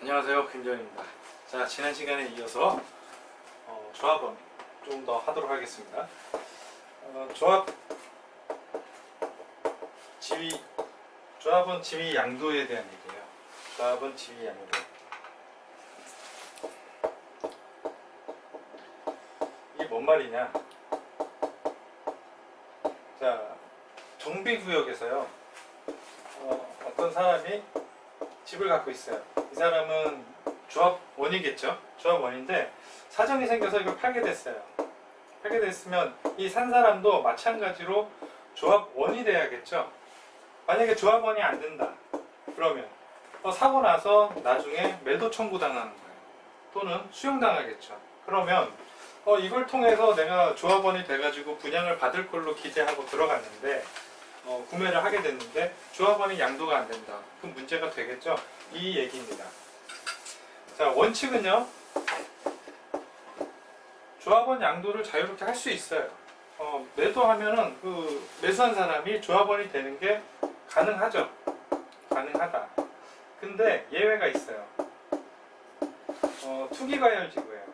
안녕하세요, 김정입니다. 자, 지난 시간에 이어서 조합원 좀 더 하도록 하겠습니다. 조합원 지위 양도에 대한 얘기예요. 조합원 지위 양도. 이게 뭔 말이냐? 자, 정비구역에서요. 어떤 사람이 집을 갖고 있어요. 이 사람은 조합원이겠죠. 조합원인데 사정이 생겨서 이걸 팔게 됐어요. 팔게 됐으면 이 산 사람도 마찬가지로 조합원이 돼야겠죠. 만약에 조합원이 안 된다 그러면 사고 나서 나중에 매도 청구 당하는 거예요. 또는 수용당하겠죠. 그러면 이걸 통해서 내가 조합원이 돼가지고 분양을 받을 걸로 기대하고 들어갔는데 구매를 하게 됐는데 조합원이 양도가 안 된다. 그럼 문제가 되겠죠. 이 얘기입니다. 자, 원칙은요, 조합원 양도를 자유롭게 할 수 있어요. 매도하면은 그 매수한 사람이 조합원이 되는 게 가능하죠. 가능하다. 근데 예외가 있어요. 투기과열지구예요.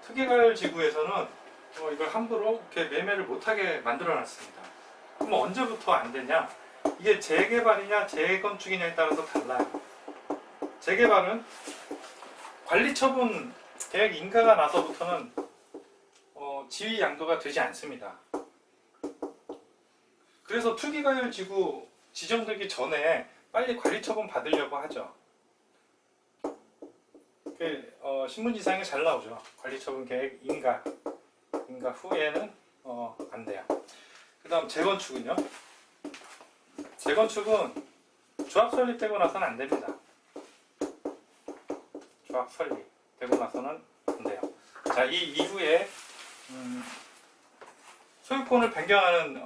투기과열지구에서는 이걸 함부로 이렇게 매매를 못하게 만들어놨습니다. 그럼 언제부터 안 되냐? 이게 재개발이냐 재건축이냐에 따라서 달라요. 재개발은 관리처분 계획 인가가 나서부터는 지위 양도가 되지 않습니다. 그래서 투기과열지구 지정되기 전에 빨리 관리처분 받으려고 하죠. 신문지상에 잘 나오죠. 관리처분 계획 인가 후에는 안 돼요. 그 다음 재건축은요. 재건축은 조합 설립되고 나서는 안 됩니다. 조합 설립되고 나서는 안 돼요. 자, 이 이후에 소유권을 변경하는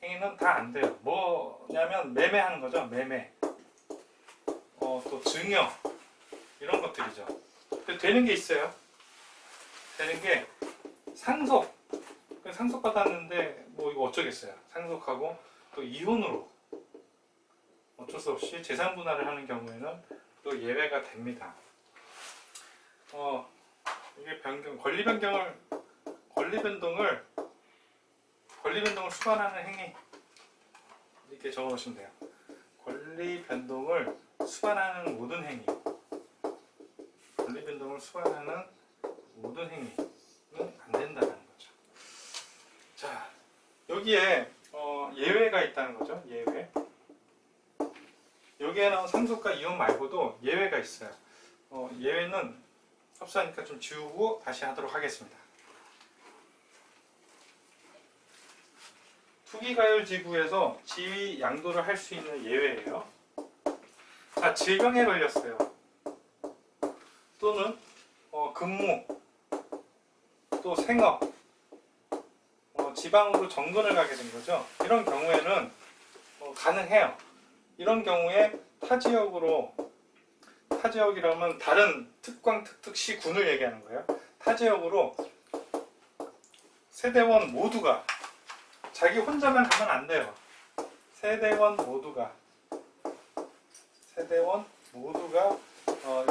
행위는 다 안 돼요. 뭐냐면 매매하는 거죠. 매매. 또 증여 이런 것들이죠. 되는 게 있어요. 되는 게 상속. 상속받았는데 이거 어쩌겠어요. 상속하고 또 이혼으로 어쩔 수 없이 재산 분할을 하는 경우에는 또 예외가 됩니다. 이게 권리 변동을 수반하는 행위 이렇게 적어 놓으시면 돼요. 권리 변동을 수반하는 모든 행위. 권리 변동을 수반하는 모든 행위는 안 된다는 거죠. 자, 여기에 예외가 있다는 거죠. 예외. 여기에 나온 상속과 이혼 말고도 예외가 있어요. 예외는 흡사하니까 좀 지우고 다시 하도록 하겠습니다. 투기과열지구에서 지위 양도를 할 수 있는 예외예요. 자, 질병에 걸렸어요. 또는 근무, 또 생업, 지방으로 정근을 가게 된 거죠. 이런 경우에는 가능해요. 이런 경우에 타지역이라면 다른 특광, 특특시, 군을 얘기하는 거예요. 타지역으로 세대원 모두가, 자기 혼자만 가면 안 돼요. 세대원 모두가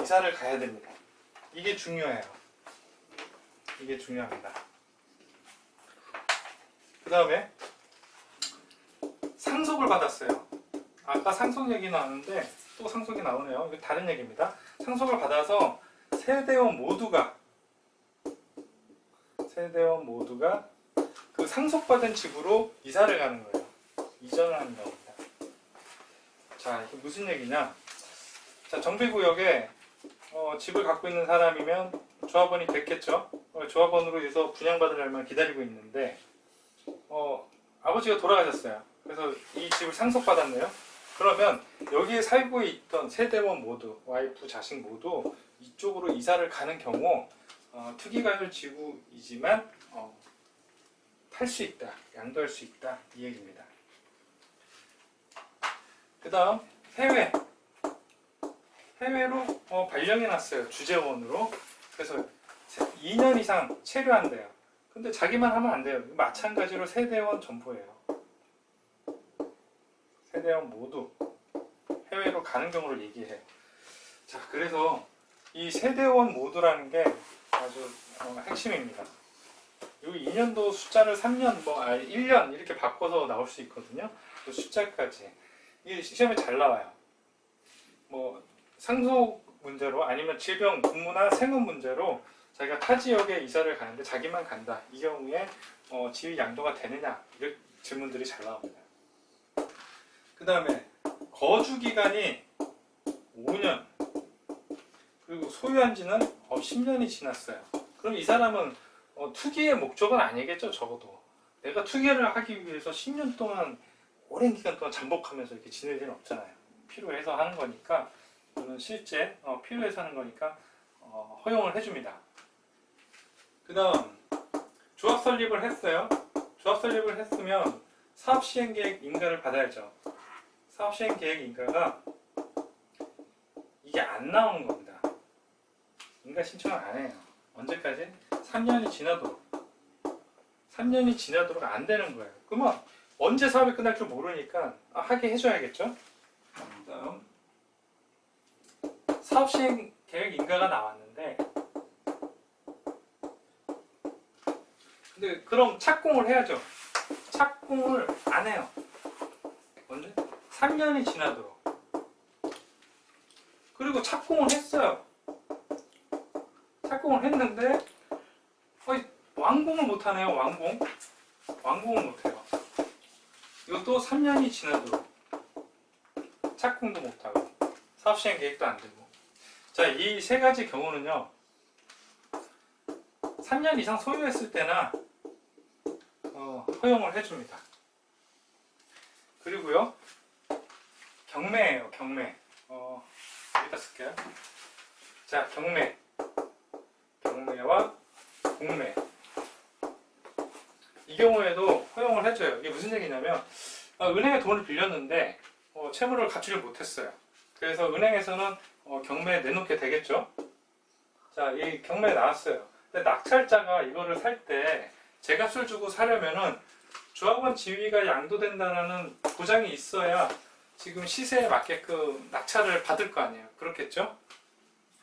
이사를 가야 됩니다. 이게 중요해요. 이게 중요합니다. 그 다음에 상속을 받았어요. 아까 상속 얘기 나왔는데 또 상속이 나오네요. 이거 다른 얘기입니다. 상속을 받아서 세대원 모두가 그 상속받은 집으로 이사를 가는 거예요. 이전을 하는 겁니다. 자, 이게 무슨 얘기냐? 자, 정비구역에 집을 갖고 있는 사람이면 조합원이 됐겠죠. 조합원으로 해서 분양받을 날만 기다리고 있는데 아버지가 돌아가셨어요. 그래서 이 집을 상속받았네요. 그러면 여기에 살고 있던 세대원 모두, 와이프, 자식 모두 이쪽으로 이사를 가는 경우 투기과열지구이지만 팔 수 있다, 양도할 수 있다, 이 얘기입니다. 그 다음 해외로 발령해놨어요. 주재원으로. 그래서 2년 이상 체류한대요. 근데 자기만 하면 안 돼요. 마찬가지로 세대원 점포예요. 세대원 모두 해외로 가는 경우를 얘기해요. 자, 그래서 이 세대원 모두라는 게 아주 핵심입니다. 이 2년도 숫자를 3년, 1년 이렇게 바꿔서 나올 수 있거든요. 그 숫자까지. 이게 시험에 잘 나와요. 상속 문제로 아니면 질병, 군무나 생업 문제로 자기가 타 지역에 이사를 가는데 자기만 간다. 이 경우에 지위 양도가 되느냐? 이런 질문들이 잘 나옵니다. 그 다음에 거주 기간이 5년 그리고 소유한 지는 10년이 지났어요. 그럼 이 사람은 투기의 목적은 아니겠죠. 적어도 내가 투기를 하기 위해서 10년 동안 오랜 기간 동안 잠복하면서 이렇게 지낼 일은 없잖아요. 필요해서 하는 거니까 저는 실제 필요해서 하는 거니까 허용을 해줍니다. 그 다음 조합 설립을 했어요. 조합 설립을 했으면 사업시행계획 인가를 받아야죠. 사업시행계획 인가가 이게 안 나오는 겁니다. 인가 신청을 안 해요. 언제까지? 3년이 지나도록. 3년이 지나도록 안 되는 거예요. 그러면 언제 사업이 끝날 줄 모르니까 하게 해줘야겠죠. 다음 사업시행계획 인가가 나왔는데 근데 그럼 착공을 해야죠. 착공을 안 해요. 언제? 3년이 지나도록. 그리고 착공을 했어요. 착공을 했는데 완공을 못하네요. 완공을 못해요. 이것도 3년이 지나도록 착공도 못하고 사업시행 계획도 안 되고. 자, 이 세 가지 경우는요 3년 이상 소유했을 때나 허용을 해줍니다. 그리고요 경매예요. 경매. 여기다 쓸게요. 자, 경매와 공매. 이 경우에도 허용을 해줘요. 이게 무슨 얘기냐면 은행에 돈을 빌렸는데 채무를 갖추지 못했어요. 그래서 은행에서는 경매에 내놓게 되겠죠. 자, 이 경매에 나왔어요. 근데 낙찰자가 이거를 살 때 제값을 주고 사려면은 조합원 지위가 양도된다는 보장이 있어야 지금 시세에 맞게끔 낙찰을 받을 거 아니에요. 그렇겠죠?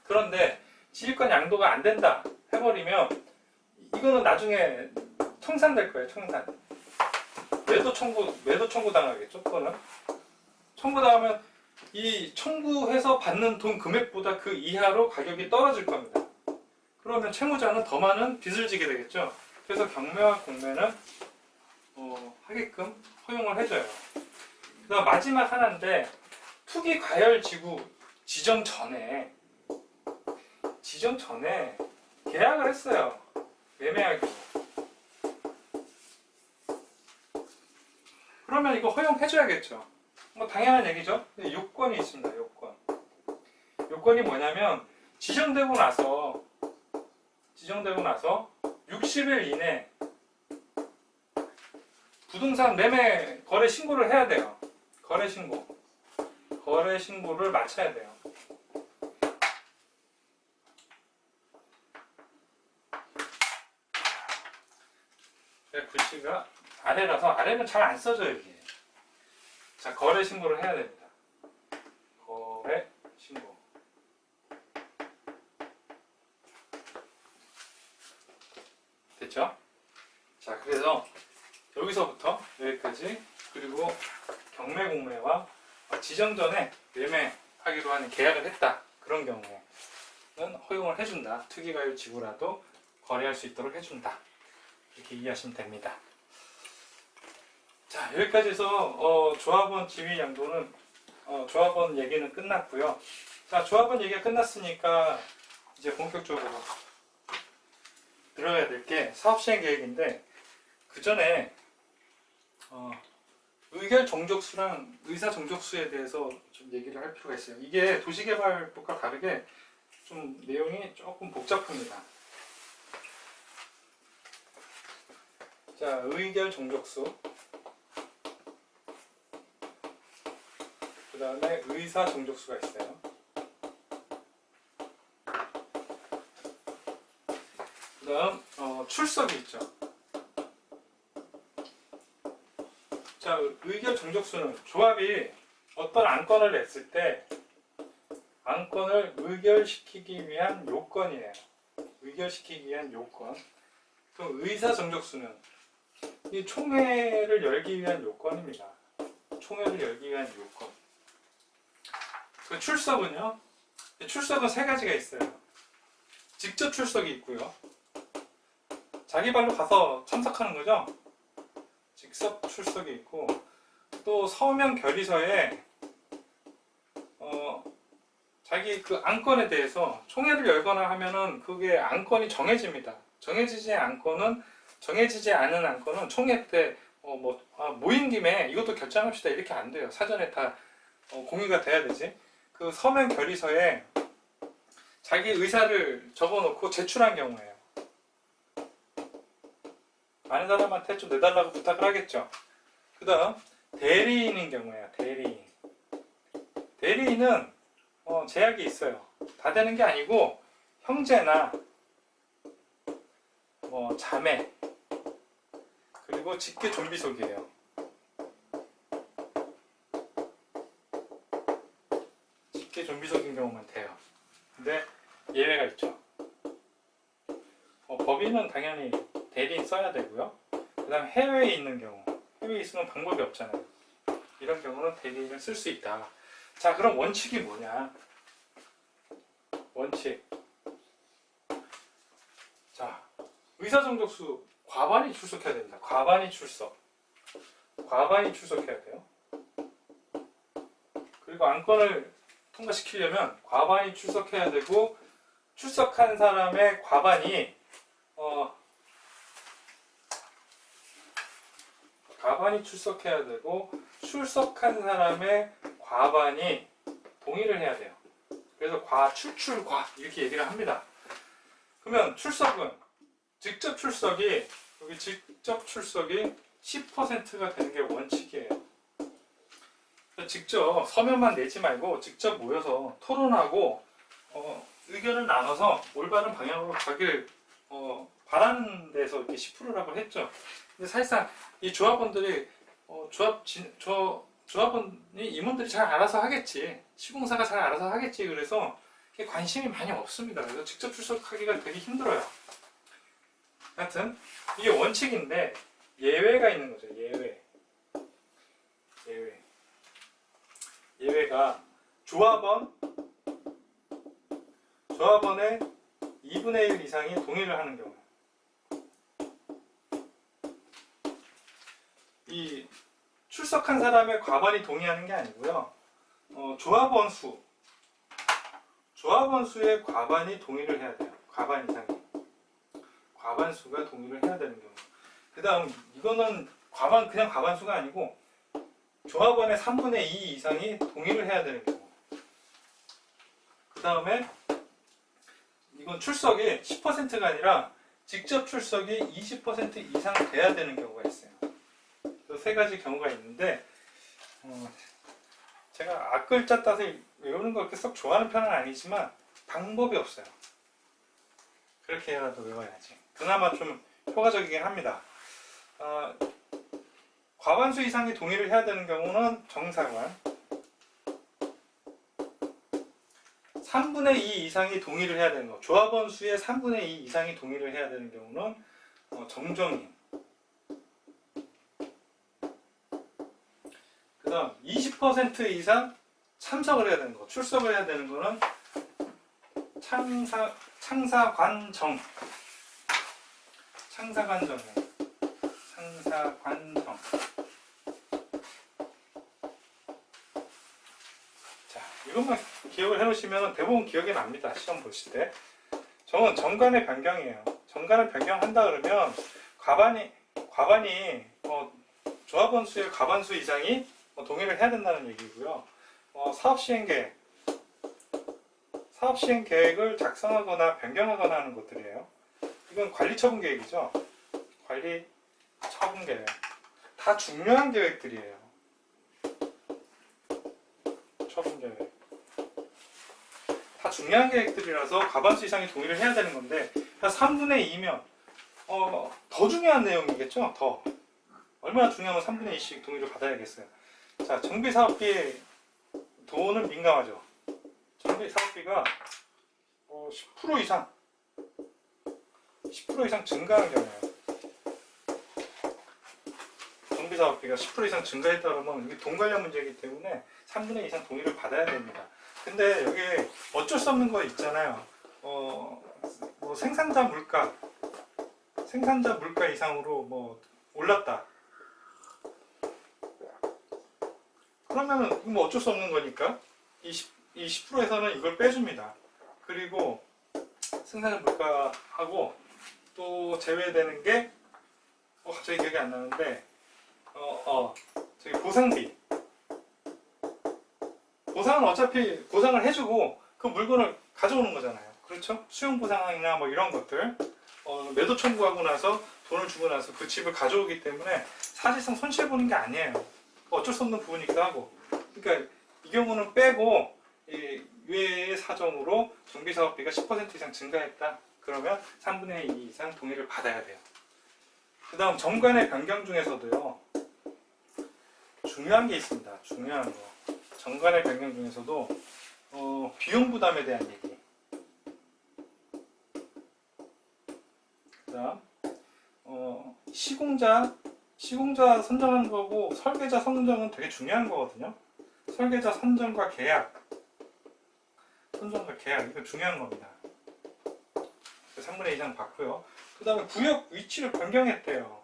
그런데 지휘권 양도가 안 된다 해버리면 이거는 나중에 청산될 거예요. 청산. 매도 청구 당하겠죠. 그거는 청구 당하면 이 청구해서 받는 돈 금액보다 그 이하로 가격이 떨어질 겁니다. 그러면 채무자는 더 많은 빚을 지게 되겠죠. 그래서 경매와 공매는 하게끔 허용을 해줘요. 그다음 마지막 하나인데 투기 과열 지구 지정 전에 계약을 했어요. 매매하기로. 그러면 이거 허용해줘야겠죠. 당연한 얘기죠. 근데 요건이 있습니다. 요건이 뭐냐면 지정되고 나서 60일 이내 부동산 매매 거래 신고를 해야 돼요. 거래 신고를 마쳐야 돼요. 글씨가 아래라서 아래는 잘 안 써져요. 이게. 자, 거래 신고를 해야 됩니다. 거래 신고. 됐죠? 자, 그래서 여기서부터 여기까지, 그리고 경매 공매와 지정 전에 매매하기로 하는 계약을 했다. 그런 경우에는 허용을 해준다. 투기과열 지구라도 거래할 수 있도록 해준다. 이렇게 이해하시면 됩니다. 자, 여기까지 해서 조합원 지위 양도는 조합원 얘기는 끝났고요. 자, 조합원 얘기가 끝났으니까 이제 본격적으로 들어가야 될 게 사업시행 계획인데, 그 전에 의결 정족수랑 의사 정족수에 대해서 좀 얘기를 할 필요가 있어요. 이게 도시개발법과 다르게 좀 내용이 조금 복잡합니다. 자, 의결 정족수, 그 다음에 의사 정족수가 있어요. 그 다음 출석이 있죠. 자, 의결 정족수는 조합이 어떤 안건을 냈을 때 안건을 의결시키기 위한 요건이에요. 의결시키기 위한 요건. 그럼 의사 정족수는 이 총회를 열기 위한 요건입니다. 총회를 열기 위한 요건. 그 출석은요? 출석은 세 가지가 있어요. 직접 출석이 있고요. 자기 발로 가서 참석하는 거죠. 직접 출석이 있고, 또 서면 결의서에 자기 그 안건에 대해서 총회를 열거나 하면은 그게 안건이 정해집니다. 정해지지 않은 안건은 총회 때 모인 김에 이것도 결정합시다 이렇게 안 돼요. 사전에 다 공유가 돼야 되지. 그 서면 결의서에 자기 의사를 적어놓고 제출한 경우에요. 많은 사람한테 좀 내달라고 부탁을 하겠죠. 그 다음 대리인인 경우에요. 대리인은 제약이 있어요. 다 되는 게 아니고 형제나 자매 그리고 직계 좀비속이에요. 직계 좀비속인 경우만 돼요. 근데 예외가 있죠. 법인은 당연히 대리인 써야 되고요. 그 다음 해외에 있는 경우, 해외에 있으면 방법이 없잖아요. 이런 경우는 대리인을 쓸 수 있다. 자, 그럼 원칙이 뭐냐? 원칙. 자, 의사정족수 과반이 출석해야 됩니다. 과반이 출석해야 돼요. 그리고 안건을 통과시키려면 과반이 출석해야 되고, 출석한 사람의 과반이 출석해야 되고, 출석한 사람의 과반이 동의를 해야 돼요. 그래서 출출과 이렇게 얘기를 합니다. 그러면 출석은 직접 출석이 10%가 되는 게 원칙이에요. 직접 서면만 내지 말고 직접 모여서 토론하고 의견을 나눠서 올바른 방향으로 가길 바라는 데서 이렇게 10%라고 했죠. 근데 사실상 이 조합원들이 조합원이 임원들이 잘 알아서 하겠지. 시공사가 잘 알아서 하겠지. 그래서 관심이 많이 없습니다. 그래서 직접 출석하기가 되게 힘들어요. 하여튼 이게 원칙인데 예외가 있는 거죠. 예외가 조합원의 2분의 1 이상이 동의를 하는 경우. 이 출석한 사람의 과반이 동의하는 게 아니고요. 조합원 수의 과반이 동의를 해야 돼요. 과반 이상이. 과반수가 동의를 해야 되는 경우. 그 다음 이거는 그냥 과반수가 아니고 조합원의 3분의 2 이상이 동의를 해야 되는 경우. 그 다음에 이건 출석이 10%가 아니라 직접 출석이 20% 이상 돼야 되는 경우가 있어요. 세 가지 경우가 있는데 제가 앞글자 따서 외우는 거 그렇게 썩 좋아하는 편은 아니지만 방법이 없어요. 그렇게 해라도 외워야지. 그나마 좀 효과적이긴 합니다. 과반수 이상이 동의를 해야 되는 경우는 정사관, 3분의 2 이상이 동의를 해야 되는 거, 조합원 수의 3분의 2 이상이 동의를 해야 되는 경우는 정정인. 그 다음 20% 이상 참석을 해야 되는 거, 출석을 해야 되는 거는 창사관정. 자, 이것만 기억을 해놓으시면 대부분 기억이 납니다. 시험 보실 때. 저는 정관의 변경이에요. 정관을 변경한다 그러면 과반이 조합원 수의 과반수 이상이 동의를 해야 된다는 얘기고요. 사업시행계획을 작성하거나 변경하거나 하는 것들이에요. 이건 관리처분계획이죠. 관리처분계획. 다 중요한 계획들이에요. 처분계획. 다 중요한 계획들이라서 과반수 이상이 동의를 해야 되는 건데 3분의 2면 더 중요한 내용이겠죠. 더 얼마나 중요하면 3분의 2씩 동의를 받아야겠어요. 자, 정비사업비 돈은 민감하죠. 정비 사업비가 10% 이상 10% 이상 증가한 경우에요. 정비 사업비가 10% 이상 증가했다 그러면 이게 돈 관련 문제이기 때문에 3분의 2 이상 동의를 받아야 됩니다. 근데 여기 어쩔 수 없는 거 있잖아요. 뭐 생산자 물가 이상으로 뭐 올랐다. 그러면은 뭐 어쩔 수 없는 거니까 이 10%에서는 이걸 빼줍니다. 그리고 생산자 물가하고 또 제외되는 게 갑자기 기억이 안 나는데 저기 보상비. 보상은 어차피 보상을 해주고 그 물건을 가져오는 거잖아요. 그렇죠? 수용 보상이나 뭐 이런 것들 매도 청구하고 나서 돈을 주고 나서 그 집을 가져오기 때문에 사실상 손실 보는 게 아니에요. 어쩔 수 없는 부분이기도 하고. 그러니까 이 경우는 빼고 외의 사정으로 정비사업비가 10% 이상 증가했다. 그러면 3분의 2 이상 동의를 받아야 돼요. 그 다음 정관의 변경 중에서도요. 중요한 게 있습니다. 중요한 거. 정관의 변경 중에서도 비용 부담에 대한 얘기. 그 다음 시공자 선정하는 거고 설계자 선정은 되게 중요한 거거든요. 설계자 선정과 계약 이거 중요한 겁니다. 3분의 2 이상 받고요. 그 다음에 구역 위치를 변경했대요.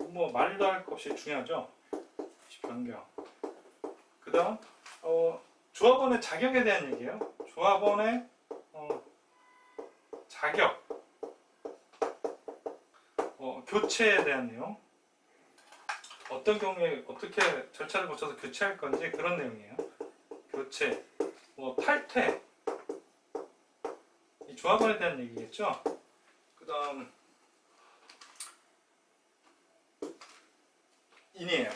뭐 말도 할 것 없이 중요하죠. 변경. 그 다음 조합원의 자격에 대한 얘기예요. 조합원의 자격, 교체에 대한 내용. 어떤 경우에 어떻게 절차를 거쳐서 교체할 건지 그런 내용이에요. 교체, 탈퇴, 이 조합원에 대한 얘기겠죠. 그 다음 인이에요.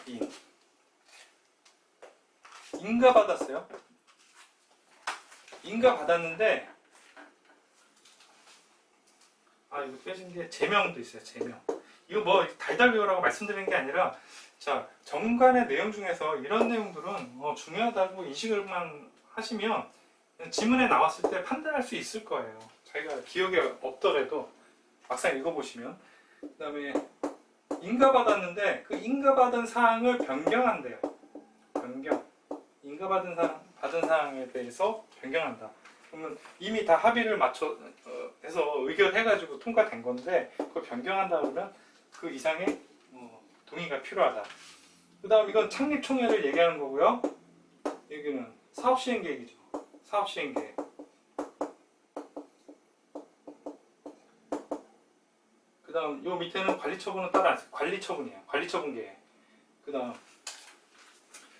인가 받았어요. 인가 받았는데 이거 빼진 게 제명도 있어요. 제명. 이거 뭐 달달 외우라고 말씀드리는 게 아니라 자, 정관의 내용 중에서 이런 내용들은 중요하다고 인식을만 하시면 지문에 나왔을 때 판단할 수 있을 거예요. 자기가 기억에 없더라도 막상 읽어보시면. 그 다음에 인가받았는데 그 인가받은 사항을 변경한대요. 변경. 인가받은 사항에 대해서 변경한다. 그러면 이미 다 합의를 해서 의결해가지고 통과된 건데 그걸 변경한다 그러면 그 이상의 동의가 필요하다. 그 다음 이건 창립총회를 얘기하는 거고요. 여기는 사업시행계획이죠. 사업시행계획. 그 다음 요 밑에는 관리처분은 따로 안 써요. 관리처분이에요. 관리처분계획. 그 다음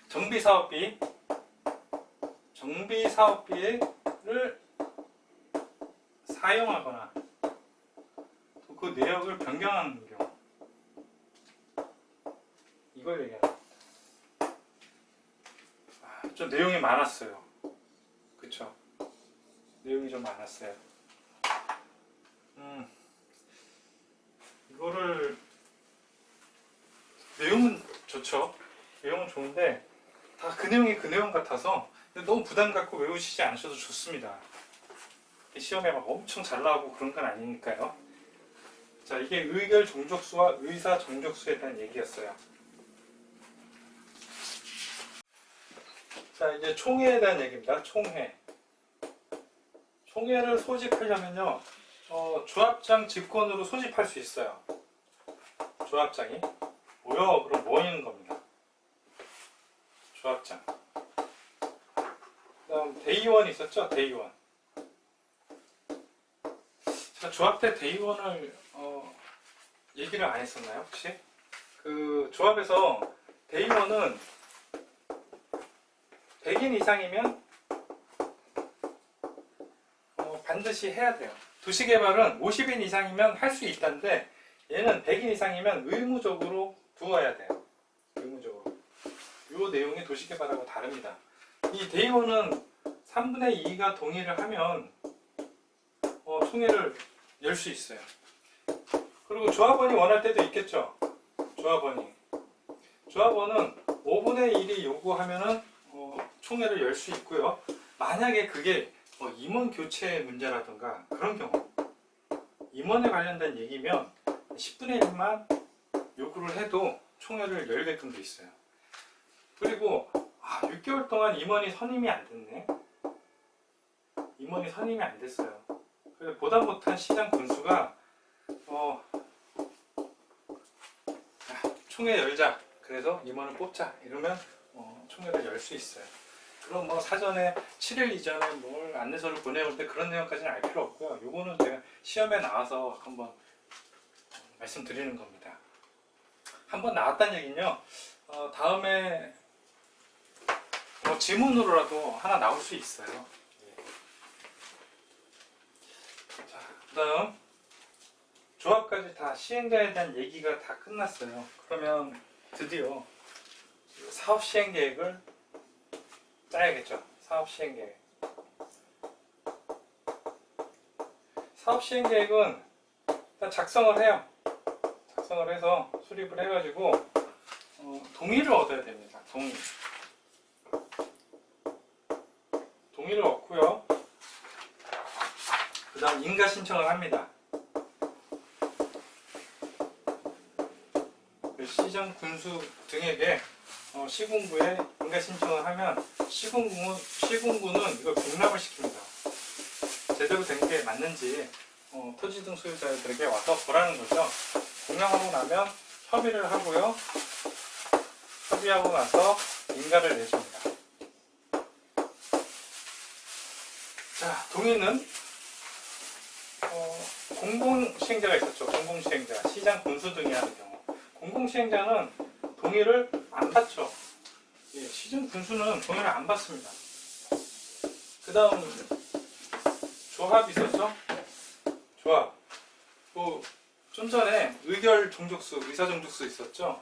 정비사업비를 사용하거나 또 그 내역을 변경하는 경우 이걸 얘기합니다. 좀 내용이 많았어요. 그쵸? 내용이 좀 많았어요. 이거를 내용은 좋죠. 내용은 좋은데 다 그 내용이 그 내용 같아서 너무 부담 갖고 외우시지 않으셔도 좋습니다. 시험에 막 엄청 잘 나오고 그런 건 아니니까요. 자, 이게 의결 종족수와 의사 종족수에 대한 얘기였어요. 자, 이제 총회에 대한 얘기입니다. 총회. 총회를 소집하려면요, 조합장 직권으로 소집할 수 있어요. 조합장이 모여 모이는 겁니다. 조합장. 그다음 대의원 있었죠? 대의원. 제가 조합 때 대의원을 얘기를 안 했었나요? 혹시? 그 조합에서 대의원은 100인 이상이면 반드시 해야 돼요. 도시개발은 50인 이상이면 할 수 있다는데 얘는 100인 이상이면 의무적으로 두어야 돼요. 의무적으로. 이 내용이 도시개발하고 다릅니다. 이 대의원은 3분의 2가 동의를 하면 총회를 열 수 있어요. 그리고 조합원이 원할 때도 있겠죠. 조합원은 5분의 1이 요구하면은 총회를 열 수 있고요. 만약에 그게 임원 교체 문제라든가 그런 경우, 임원에 관련된 얘기면 10분의 1만 요구를 해도 총회를 열게끔 돼 있어요. 그리고 6개월 동안 임원이 선임이 안 됐네. 임원이 선임이 안 됐어요. 그래서 보다 못한 시장 군수가 총회 열자, 그래서 임원을 뽑자 이러면 총회를 열 수 있어요. 그럼 사전에 7일 이전에 뭘 안내서를 보내올 때 그런 내용까지는 알 필요 없고요. 요거는 제가 시험에 나와서 한번 말씀드리는 겁니다. 한번 나왔다는 얘기는요, 다음에 지문으로라도 하나 나올 수 있어요. 자, 그 다음 조합까지 다 시행자에 대한 얘기가 다 끝났어요. 그러면 드디어 사업 시행 계획을 짜야겠죠. 사업 시행 계획. 사업 시행 계획은 일단 작성을 해요. 작성을 해서 수립을 해가지고 동의를 얻어야 됩니다. 동의를 얻고요. 그 다음 인가 신청을 합니다. 시장 군수 등에게 시군구에 인가 신청을 하면 시군구는 이걸 공람을 시킵니다. 제대로 된 게 맞는지 토지 등 소유자들에게 와서 보라는 거죠. 공람하고 나면 협의를 하고요. 협의하고 나서 인가를 내줍니다. 자, 동의는 공공시행자가 있었죠. 공공시행자, 시장 군수 등이 하는 경우. 공공시행자는 동의를 안 받죠. 시장 군수는 동의를 안 받습니다. 그 다음 조합이 있었죠. 조합. 좀 전에 의사종족수 있었죠.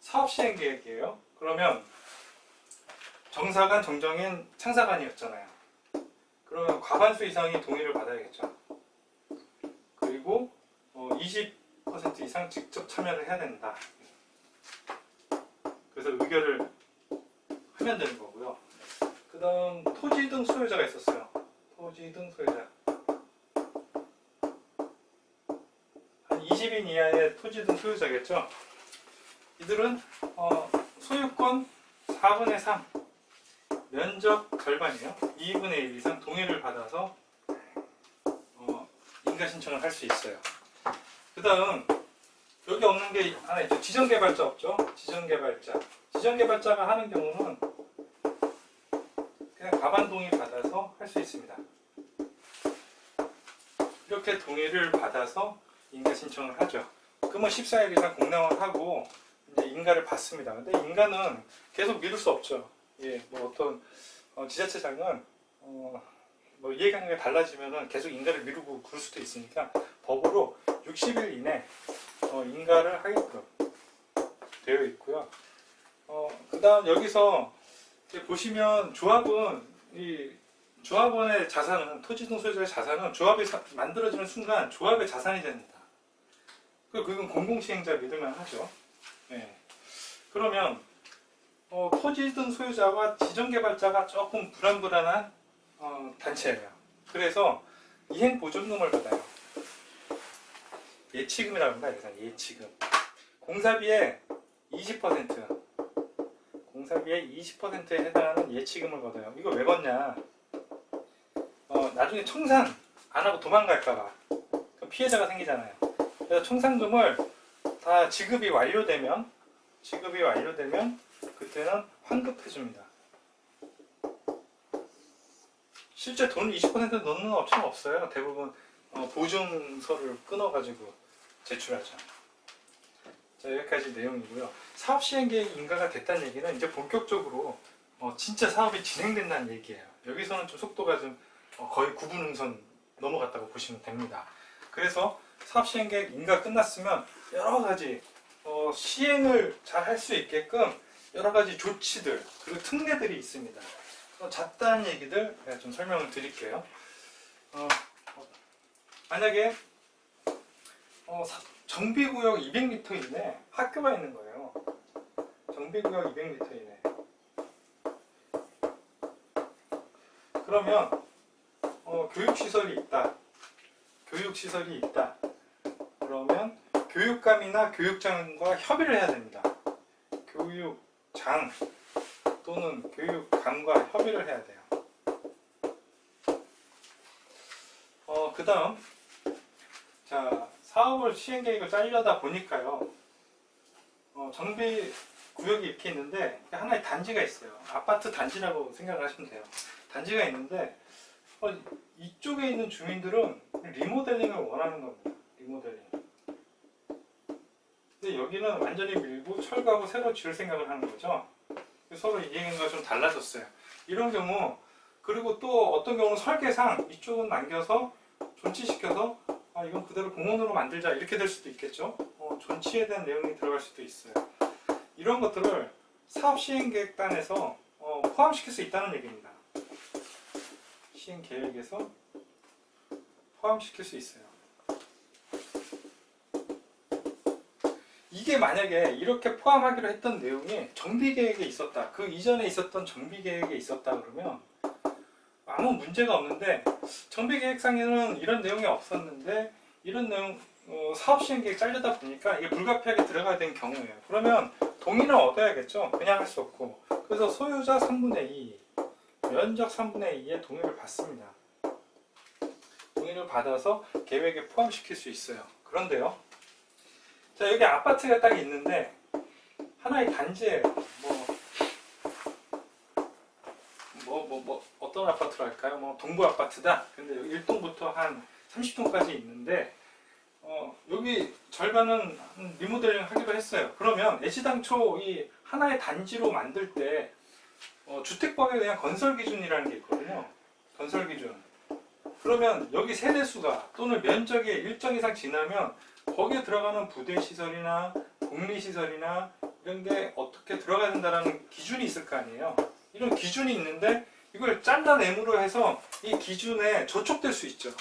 사업시행계획이에요. 그러면 정사관, 정정인, 창사관이었잖아요. 그러면 과반수 이상이 동의를 받아야겠죠. 그리고 20% 이상 직접 참여를 해야 된다. 그래서 의결을 하면 되는 거고요. 그 다음 토지 등 소유자가 있었어요. 토지 등 소유자. 한 20인 이하의 토지 등 소유자겠죠. 이들은 소유권 4분의 3, 면적 절반이에요. 2분의 1 이상 동의를 받아서 인가 신청을 할 수 있어요. 그 다음 여기 없는 게 하나 있죠. 지정개발자 없죠. 지정개발자가 하는 경우는 그냥 과반 동의 받아서 할 수 있습니다. 이렇게 동의를 받아서 인가 신청을 하죠. 그러면 14일 이상 공람을 하고 이제 인가를 받습니다. 근데 인가는 계속 미룰 수 없죠. 어떤 지자체장은 이해관계가 달라지면은 계속 인가를 미루고 그럴 수도 있으니까 법으로 60일 이내 인가를 하게끔 되어 있고요. 그 다음 여기서 보시면 조합원의 자산은, 토지 등 소유자의 자산은 조합이 만들어지는 순간 조합의 자산이 됩니다. 그건 공공시행자 믿으면 하죠. 그러면 토지 등 소유자와 지정개발자가 조금 불안불안한 단체예요. 그래서 이행보존금을 받아요. 예치금이라고 합니다. 여기서 예치금. 공사비의 20%, 공사비의 20%에 해당하는 예치금을 받아요. 이거 왜 받냐? 나중에 청산 안 하고 도망갈까봐 피해자가 생기잖아요. 그래서 청산금을 다 지급이 완료되면 그때는 환급해줍니다. 실제 돈 20% 넣는 업체는 없어요. 대부분 보증서를 끊어가지고 제출하죠. 자, 여기까지 내용이고요. 사업시행계획 인가가 됐다는 얘기는 이제 본격적으로 진짜 사업이 진행된다는 얘기예요. 여기서는 좀 속도가 좀 거의 9분 응선 넘어갔다고 보시면 됩니다. 그래서 사업시행계획 인가 끝났으면 여러가지 시행을 잘 할 수 있게끔 여러가지 조치들 그리고 특례들이 있습니다. 잡다한 얘기들 제가 좀 설명을 드릴게요. 만약에 정비구역 200m 이내 학교가 있는 거예요. 정비구역 200m 이내. 그러면 교육시설이 있다. 교육시설이 있다. 그러면 교육감이나 교육장과 협의를 해야 됩니다. 교육장 또는 교육감과 협의를 해야 돼요. 그 다음, 자, 사업을 시행계획을 짜려다 보니까요, 정비 구역이 이렇게 있는데 하나의 단지가 있어요. 아파트 단지라고 생각을 하시면 돼요. 단지가 있는데 이쪽에 있는 주민들은 리모델링을 원하는 겁니다. 리모델링. 근데 여기는 완전히 밀고 철거하고 새로 지을 생각을 하는 거죠. 서로 이해가 좀 달라졌어요. 이런 경우, 그리고 또 어떤 경우는 설계상 이쪽은 남겨서 존치시켜서 이건 그대로 공원으로 만들자 이렇게 될 수도 있겠죠. 존치에 대한 내용이 들어갈 수도 있어요. 이런 것들을 사업시행계획단에서 포함시킬 수 있다는 얘기입니다. 시행계획에서 포함시킬 수 있어요. 이게 만약에 이렇게 포함하기로 했던 내용이 정비계획에 있었다, 그 이전에 있었던 정비계획에 있었다 그러면 아무 문제가 없는데, 정비계획상에는 이런 내용이 없었는데 이런 내용 사업시행계획 짜려다 보니까 이게 불가피하게 들어가야 되는 경우예요. 그러면 동의를 얻어야겠죠. 그냥 할 수 없고. 그래서 소유자 3분의 2, 면적 3분의 2의 동의를 받습니다. 동의를 받아서 계획에 포함시킬 수 있어요. 그런데요, 자, 여기 아파트가 딱 있는데 하나의 단지예요. 어떤 아파트로 할까요? 동부 아파트다. 근데 여기 1동부터 한 30동까지 있는데 여기 절반은 리모델링 하기로 했어요. 그러면 애시당초 이 하나의 단지로 만들 때 주택법에 대한 건설 기준이라는 게 있거든요. 건설 기준. 그러면 여기 세대수가 또는 면적이 일정 이상 지나면 거기에 들어가는 부대시설이나 복리시설이나 이런 게 어떻게 들어가야 된다는 기준이 있을 거 아니에요. 이런 기준이 있는데 이걸 잘라내므로 해서 이 기준에 저촉될 수 있죠.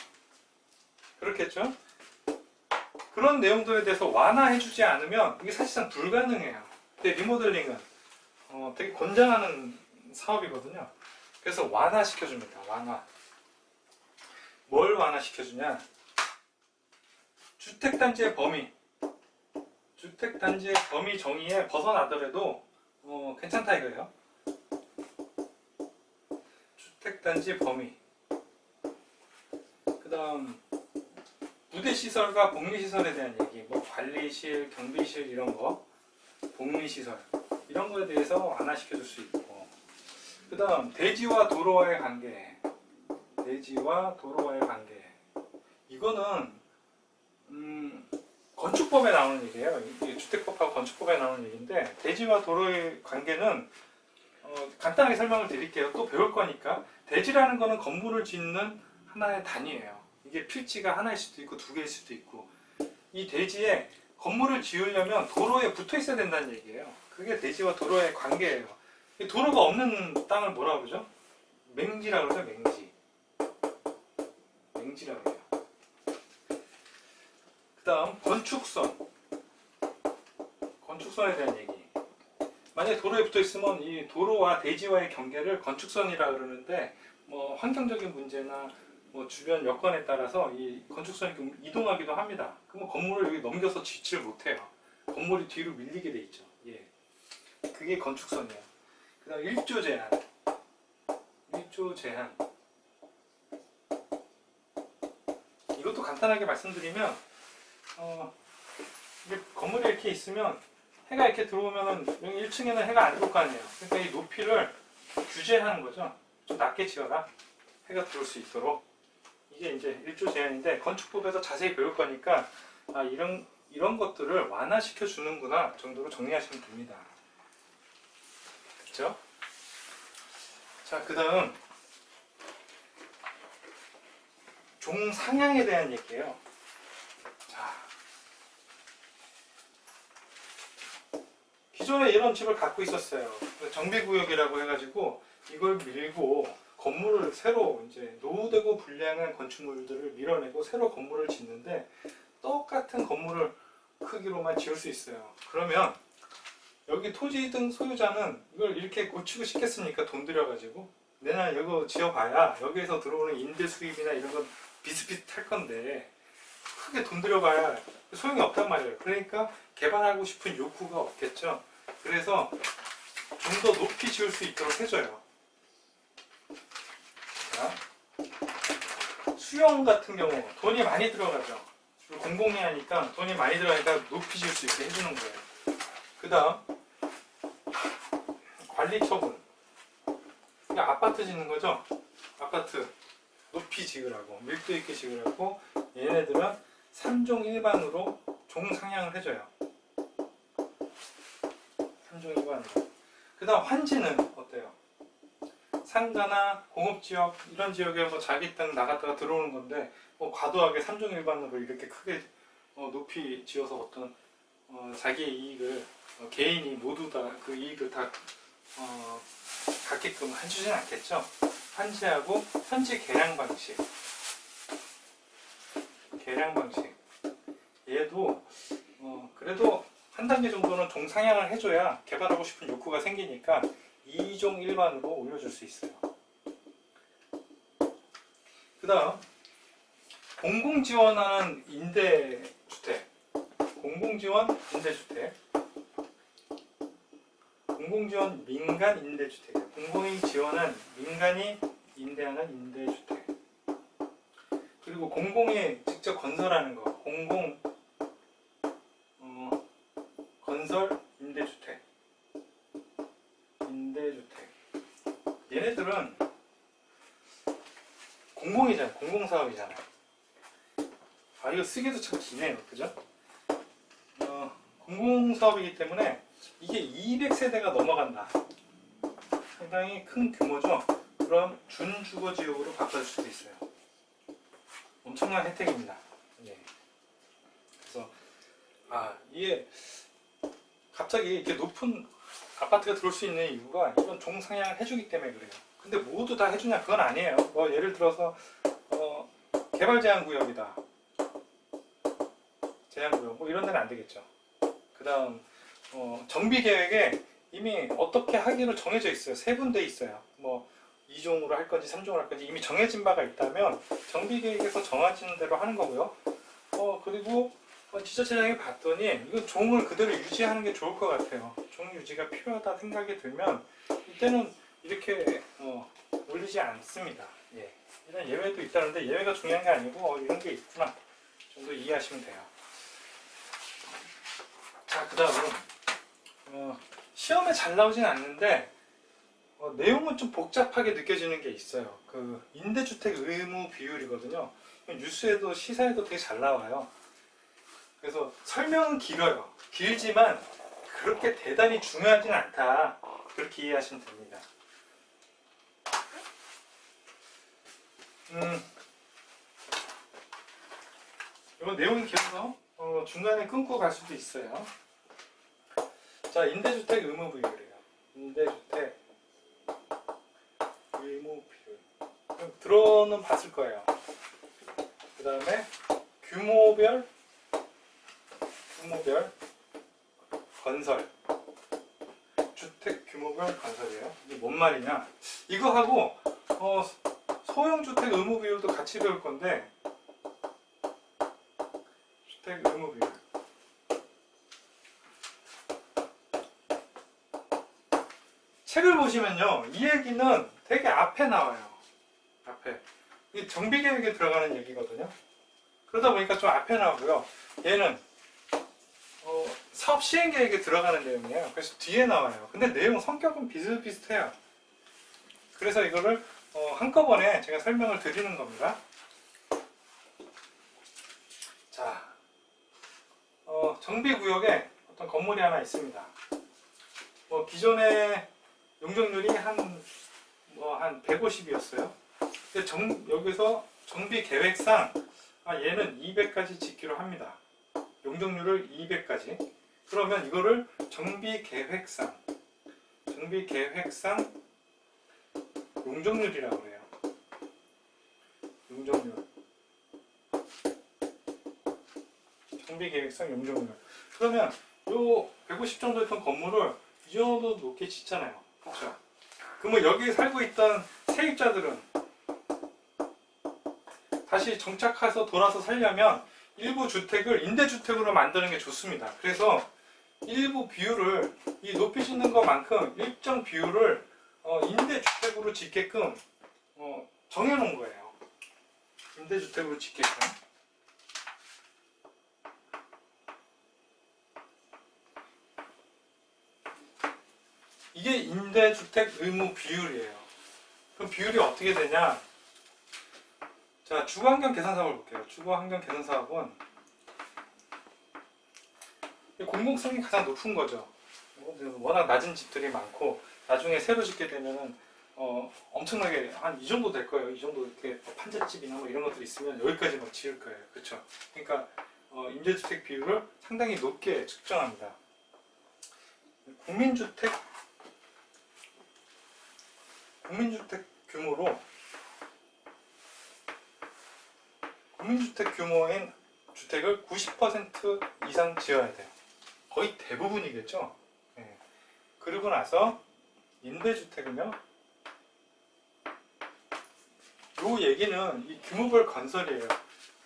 그렇겠죠? 그런 내용들에 대해서 완화해주지 않으면 이게 사실상 불가능해요. 근데 리모델링은 되게 권장하는 사업이거든요. 그래서 완화시켜줍니다. 완화. 뭘 완화시켜주냐? 주택단지의 범위. 주택단지의 범위 정의에 벗어나더라도 괜찮다 이거예요. 주택단지 범위. 그 다음 부대시설과 복리시설에 대한 얘기, 관리실, 경비실 이런 거, 복리시설 이런 거에 대해서 완화시켜 줄 수 있고, 그 다음 대지와 도로와의 관계. 대지와 도로와의 관계. 이거는 건축법에 나오는 얘기예요. 이게 주택법하고 건축법에 나오는 얘기인데, 대지와 도로의 관계는 간단하게 설명을 드릴게요. 또 배울 거니까. 대지라는 거는 건물을 짓는 하나의 단위예요. 이게 필지가 하나일 수도 있고 두 개일 수도 있고, 이 대지에 건물을 지으려면 도로에 붙어 있어야 된다는 얘기예요. 그게 대지와 도로의 관계예요. 도로가 없는 땅을 뭐라 그러죠? 맹지라고 그러죠. 맹지. 맹지라고 해요. 그 다음 건축선. 건축선에 대한 얘기. 만약에 도로에 붙어 있으면 이 도로와 대지와의 경계를 건축선이라 그러는데, 환경적인 문제나 주변 여건에 따라서 이 건축선이 좀 이동하기도 합니다. 그러면 건물을 여기 넘겨서 짓지를 못해요. 건물이 뒤로 밀리게 돼 있죠. 예. 그게 건축선이에요. 그 다음 일조 제한. 일조 제한. 이것도 간단하게 말씀드리면, 이게 건물이 이렇게 있으면 해가 이렇게 들어오면은 여기 1층에는 해가 안 들어올 거 아니에요. 그러니까 이 높이를 규제하는 거죠. 좀 낮게 지어라. 해가 들어올 수 있도록. 이게 이제 일조 제한인데, 건축법에서 자세히 배울 거니까 이런 것들을 완화시켜 주는구나 정도로 정리하시면 됩니다. 그렇죠? 자, 그다음 종상향에 대한 얘기예요. 자, 기존에 이런 집을 갖고 있었어요. 정비구역이라고 해가지고 이걸 밀고 건물을 새로 이제 노후되고 불량한 건축물들을 밀어내고 새로 건물을 짓는데, 똑같은 건물을 크기로만 지을 수 있어요. 그러면 여기 토지 등 소유자는 이걸 이렇게 고치고 싶겠습니까? 돈 들여가지고. 내가 이거 지어봐야 여기에서 들어오는 임대 수입이나 이런 건 비슷비슷할 건데 크게 돈 들여봐야 소용이 없단 말이에요. 그러니까 개발하고 싶은 욕구가 없겠죠. 그래서 좀 더 높이 지을 수 있도록 해줘요. 자, 수영 같은 경우 돈이 많이 들어가죠. 공공이 하니까 돈이 많이 들어가니까 높이 지을 수 있게 해주는 거예요. 그 다음 관리 처분. 그러니까 아파트 짓는 거죠. 아파트 높이 지으라고, 밀도 있게 지으라고. 얘네들은 3종 일반으로 종상향을 해줘요. 3종 일반으로. 그 다음 환지는 어때요? 상가나 공업지역 이런 지역에 뭐 자기 땅 나갔다가 들어오는 건데 뭐 과도하게 3종 일반으로 이렇게 크게 높이 지어서 어떤 자기의 이익을 개인이 모두 다 그 이익을 다 갖게끔 해주진 않겠죠. 환지하고 현지 계량 방식. 계량 방식. 얘도 그래도 한 단계 정도는 종상향을 해줘야 개발하고 싶은 욕구가 생기니까 2종 일반으로 올려줄 수 있어요. 그 다음 공공지원하는 임대주택. 공공지원 임대주택. 공공지원 민간 임대주택이에요. 공공이 지원한 민간이 임대하는 임대주택. 그리고 공공이 직접 건설하는 거. 공공 건설 임대주택. 임대주택. 얘네들은 공공이잖아요. 공공사업이잖아요. 아, 이거 쓰기도 참 기네요. 그죠? 공공사업이기 때문에 이게 200세대가 넘어간다. 상당히 큰 규모죠. 그럼 준주거지역으로 바꿔줄 수도 있어요. 엄청난 혜택입니다. 예. 그래서 이게 갑자기 이렇게 높은 아파트가 들어올 수 있는 이유가 이건 종상향을 해주기 때문에 그래요. 근데 모두 다 해주냐? 그건 아니에요. 뭐 예를 들어서 개발제한구역이다. 제한구역 뭐 이런 데는 안 되겠죠. 그 다음 정비계획에 이미 어떻게 하기로 정해져 있어요. 세분돼 있어요. 뭐 2종으로 할 건지 3종으로 할 건지 이미 정해진 바가 있다면 정비계획에서 정해진 대로 하는 거고요. 그리고 지자체장이 봤더니 이거 종을 그대로 유지하는 게 좋을 것 같아요. 종 유지가 필요하다 생각이 들면 이때는 이렇게 올리지 않습니다. 예. 이런 예외도 있다는데 예외가 중요한 게 아니고 이런 게 있구나 정도 이해하시면 돼요. 자, 그 다음은 시험에 잘 나오진 않는데 내용은 좀 복잡하게 느껴지는 게 있어요. 그 임대주택 의무 비율이거든요. 뉴스에도 시사에도 되게 잘 나와요. 그래서 설명은 길어요. 길지만 그렇게 대단히 중요하진 않다. 그렇게 이해하시면 됩니다. 이건 내용이 길어서 중간에 끊고 갈 수도 있어요. 자, 임대주택 의무 비율이에요. 임대주택 의무 비율. 들어는 봤을 거예요. 그 다음에 규모별 건설. 주택 규모별 건설이에요. 이게 뭔 말이냐? 이거 하고 소형주택 의무 비율도 같이 배울 건데 주택 의무 비율. 책을 보시면요, 이 얘기는 되게 앞에 나와요. 앞에. 이게 정비계획에 들어가는 얘기거든요. 그러다 보니까 좀 앞에 나오고요. 얘는 사업 시행계획에 들어가는 내용이에요. 그래서 뒤에 나와요. 근데 내용 성격은 비슷비슷해요. 그래서 이거를 한꺼번에 제가 설명을 드리는 겁니다. 자, 정비구역에 어떤 건물이 하나 있습니다. 기존에 용적률이 한 150이었어요. 근데 여기서 정비계획상 얘는 200까지 짓기로 합니다. 용적률을 200까지. 그러면 이거를 정비계획상 용적률이라고 그래요. 용적률. 정비계획상 용적률. 그러면 요 150 정도였던 건물을 이 정도 높게 짓잖아요. 그렇죠? 그러면 여기 살고 있던 세입자들은 다시 정착해서 돌아서 살려면 일부 주택을 임대주택으로 만드는 게 좋습니다. 그래서 일부 비율을 이 높이 짓는 것만큼 일정 비율을 임대주택으로 짓게끔 정해놓은 거예요. 임대주택으로 짓게끔. 이게 임대주택 의무 비율이에요. 그럼 비율이 어떻게 되냐? 자, 주거환경 개선사업을 볼게요. 주거환경 개선사업은 공공성이 가장 높은 거죠. 워낙 낮은 집들이 많고 나중에 새로 짓게 되면은 엄청나게 한 이 정도 될 거예요. 이 정도 이렇게 판잣집이나 뭐 이런 것들이 있으면 여기까지 막 지을 거예요. 그렇죠? 그러니까 임대주택 비율을 상당히 높게 측정합니다. 국민주택 규모로 국민주택 규모인 주택을 90% 이상 지어야 돼요. 거의 대부분이겠죠. 네. 그리고 나서 임대주택은요, 요 얘기는 이 규모별 건설이에요.